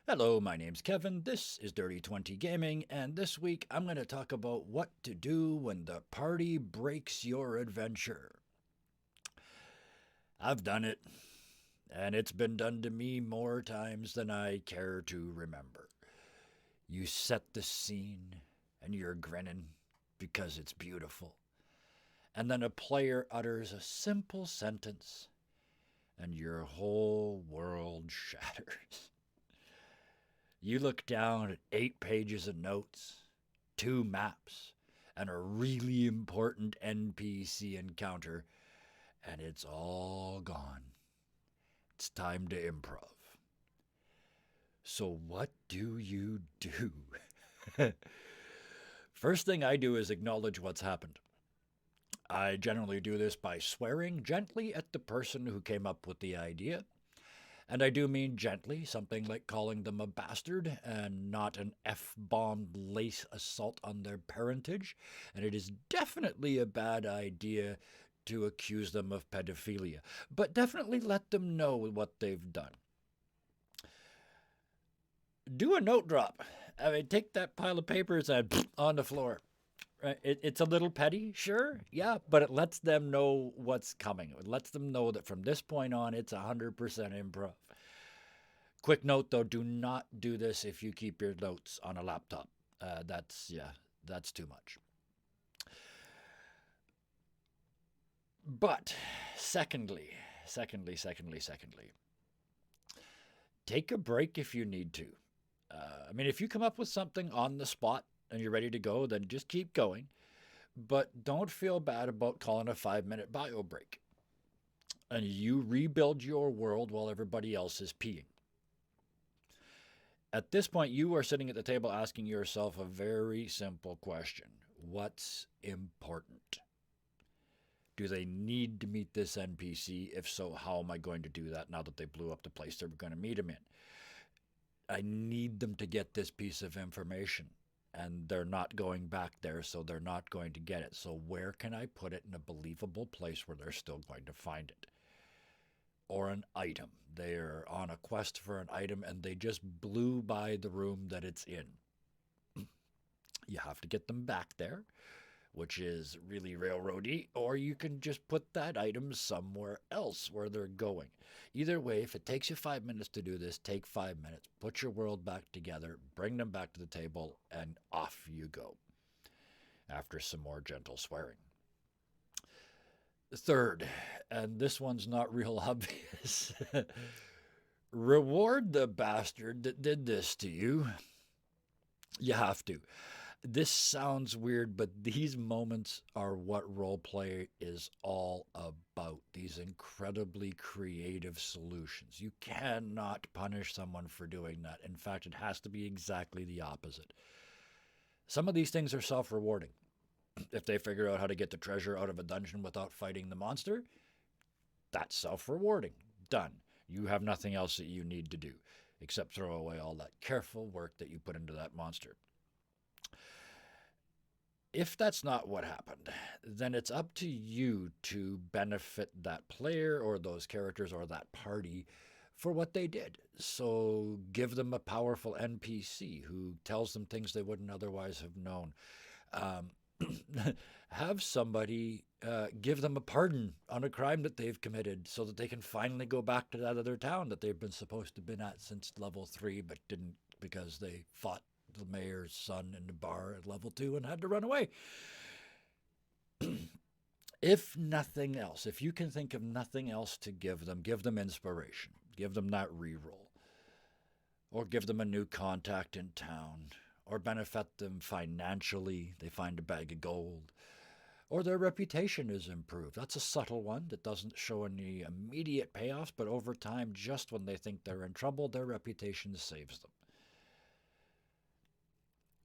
Hello, my name's Kevin. This is Dirty 20 Gaming, and this week I'm going to talk about what to do when the party breaks your adventure. I've done it, and it's been done to me more times than I care to remember. You set the scene, and you're grinning because it's beautiful. And then a player utters a simple sentence, and your whole world shatters. You look down at 8 pages of notes, 2 maps, and a really important NPC encounter, and it's all gone. It's time to improv. So, what do you do? First thing I do is acknowledge what's happened. I generally do this by swearing gently at the person who came up with the idea. And I do mean gently, something like calling them a bastard and not an F bombed lace assault on their parentage. And it is definitely a bad idea to accuse them of pedophilia, but definitely let them know what they've done. Do a note drop. I mean, take that pile of papers and on the floor. Right? It's a little petty, sure, yeah, but it lets them know what's coming. It lets them know that from this point on, it's 100% improv. Quick note though, do not do this if you keep your notes on a laptop. That's too much. But secondly, take a break if you need to. I mean, if you come up with something on the spot and you're ready to go, then just keep going. But don't feel bad about calling a 5 minute bio break. And you rebuild your world while everybody else is peeing. At this point, you are sitting at the table asking yourself a very simple question: what's important? Do they need to meet this NPC? If so, how am I going to do that now that they blew up the place they were going to meet him in? I need them to get this piece of information, and they're not going back there, so they're not going to get it. So, where can I put it in a believable place where they're still going to find it? Or an item. They're on a quest for an item and they just blew by the room that it's in. You have to get them back there, which is really railroady, or you can just put that item somewhere else where they're going. Either way, if it takes you 5 minutes to do this, take 5 minutes, put your world back together, bring them back to the table, and off you go after some more gentle swearing. Third, and this one's not real obvious, reward the bastard that did this to you. You have to. This sounds weird, but these moments are what roleplay is all about. These incredibly creative solutions. You cannot punish someone for doing that. In fact, it has to be exactly the opposite. Some of these things are self rewarding. If they figure out how to get the treasure out of a dungeon without fighting the monster, that's self rewarding. Done. You have nothing else that you need to do except throw away all that careful work that you put into that monster. If that's not what happened, then it's up to you to benefit that player or those characters or that party for what they did. So give them a powerful NPC who tells them things they wouldn't otherwise have known. Have somebody give them a pardon on a crime that they've committed so that they can finally go back to that other town that they've been supposed to have been at since level 3 but didn't because they fought the mayor's son in the bar at level 2 and had to run away. If nothing else, if you can think of nothing else to give them inspiration, give them that reroll, or give them a new contact in town, or benefit them financially. They find a bag of gold, or their reputation is improved. That's a subtle one that doesn't show any immediate payoffs, but over time, just when they think they're in trouble, their reputation saves them.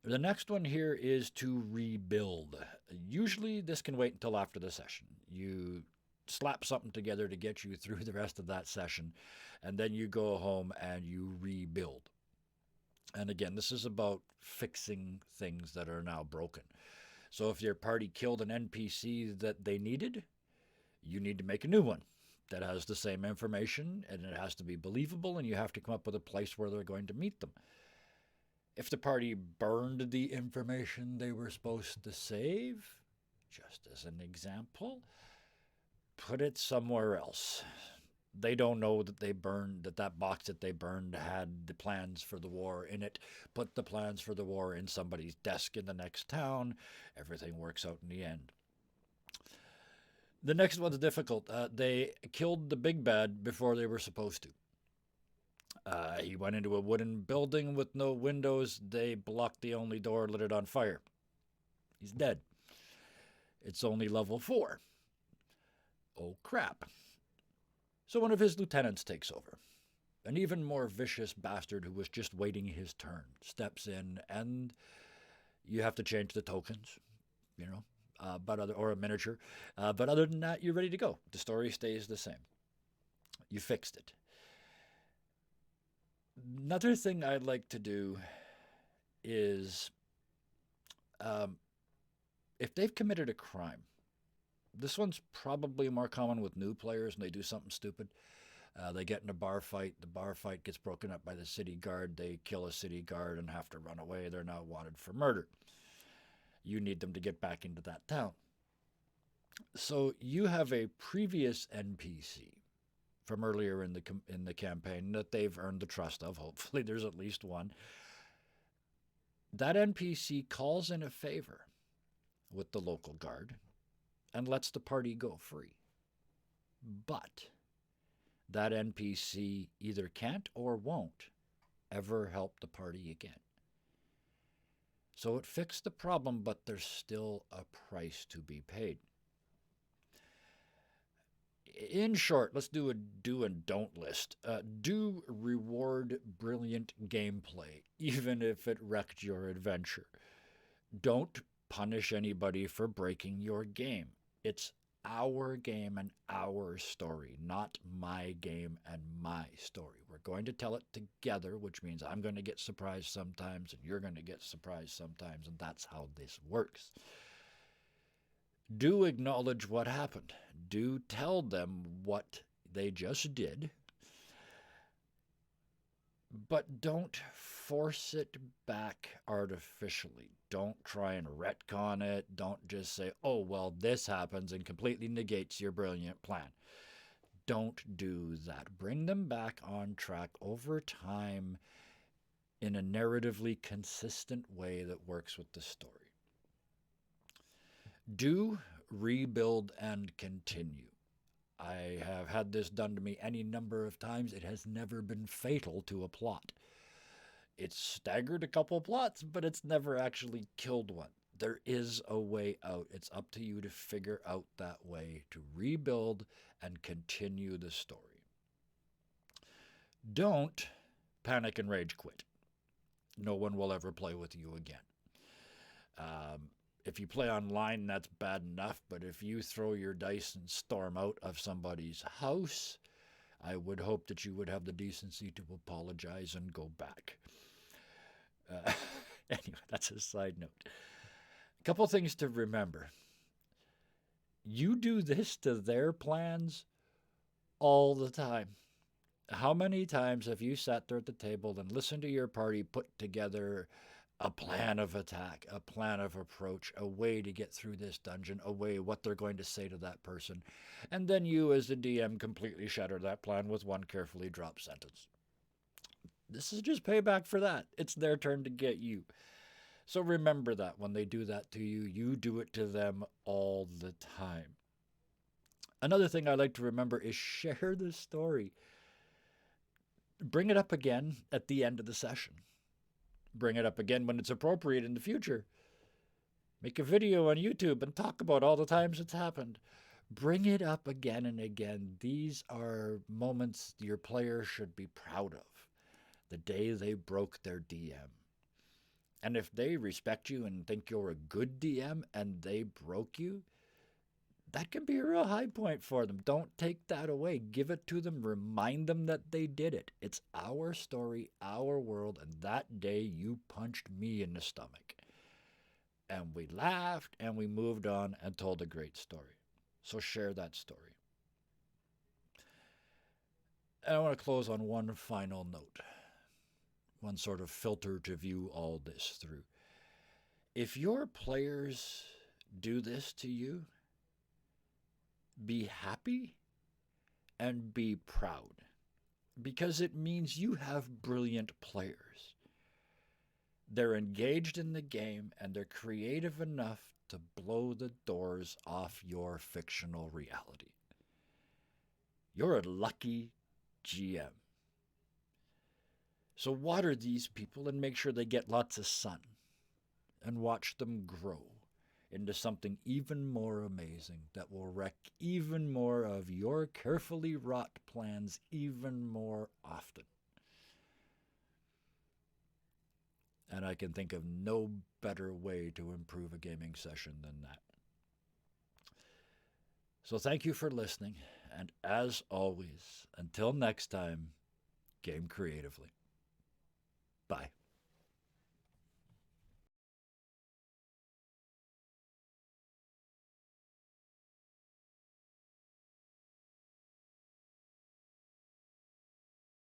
The next one here is to rebuild. Usually, this can wait until after the session. You slap something together to get you through the rest of that session, and then you go home and you rebuild. And again, this is about fixing things that are now broken. So if your party killed an NPC that they needed, you need to make a new one. that has the same information, and it has to be believable, and you have to come up with a place where they're going to meet them. If the party burned the information they were supposed to save, just as an example, put it somewhere else. They don't know that they burned, that box that they burned had the plans for the war in it. Put the plans for the war in somebody's desk in the next town. Everything works out in the end. The next one's difficult. They killed the big bad before they were supposed to. He went into a wooden building with no windows. They blocked the only door, lit it on fire. He's dead. It's only level 4. Oh, crap. So one of his lieutenants takes over. An even more vicious bastard who was just waiting his turn steps in, and you have to change the tokens, or a miniature. But other than that, you're ready to go. The story stays the same. You fixed it. Another thing I'd like to do is, if they've committed a crime, this one's probably more common with new players and they do something stupid. They get in a bar fight. The bar fight gets broken up by the city guard. They kill a city guard and have to run away. They're now wanted for murder. You need them to get back into that town. So you have a previous NPC from earlier in the campaign that they've earned the trust of. Hopefully there's at least one. That NPC calls in a favor with the local guard and lets the party go free. But that NPC either can't or won't ever help the party again. So it fixed the problem, but there's still a price to be paid. In short, let's do a do and don't list. Do reward brilliant gameplay, even if it wrecked your adventure. Don't punish anybody for breaking your game. It's our game and our story, not my game and my story. We're going to tell it together, which means I'm going to get surprised sometimes and you're going to get surprised sometimes, and that's how this works. Do acknowledge what happened. Do tell them what they just did, but don't force it back artificially. Don't try and retcon it. Don't just say, oh, well, this happens and completely negates your brilliant plan. Don't do that. Bring them back on track over time in a narratively consistent way that works with the story. Do rebuild and continue. I have had this done to me any number of times. It has never been fatal to a plot. It's staggered a couple plots, but it's never actually killed one. There is a way out. It's up to you to figure out that way to rebuild and continue the story. Don't panic and rage quit. No one will ever play with you again. If you play online, that's bad enough, but if you throw your dice and storm out of somebody's house, I would hope that you would have the decency to apologize and go back. Anyway, that's a side note. A couple things to remember. You do this to their plans all the time. How many times have you sat there at the table and listened to your party put together a plan of attack, a plan of approach, a way to get through this dungeon, a way what they're going to say to that person, and then you as the DM completely shatter that plan with one carefully dropped sentence? This is just payback for that. It's their turn to get you. So remember that when they do that to you, you do it to them all the time. Another thing I like to remember is share the story. Bring it up again at the end of the session. Bring it up again when it's appropriate in the future. Make a video on YouTube and talk about all the times it's happened. Bring it up again and again. These are moments your players should be proud of. The day they broke their DM. And if they respect you and think you're a good DM and they broke you, that can be a real high point for them. Don't take that away. Give it to them. Remind them that they did it. It's our story, our world, and that day you punched me in the stomach. And we laughed and we moved on and told a great story. So share that story. And I want to close on one final note, one sort of filter to view all this through. If your players do this to you, be happy and be proud, because it means you have brilliant players. They're engaged in the game and they're creative enough to blow the doors off your fictional reality. You're a lucky GM. So water these people and make sure they get lots of sun and watch them grow into something even more amazing that will wreck even more of your carefully wrought plans even more often. And I can think of no better way to improve a gaming session than that. So thank you for listening, and as always, until next time, game creatively. Bye.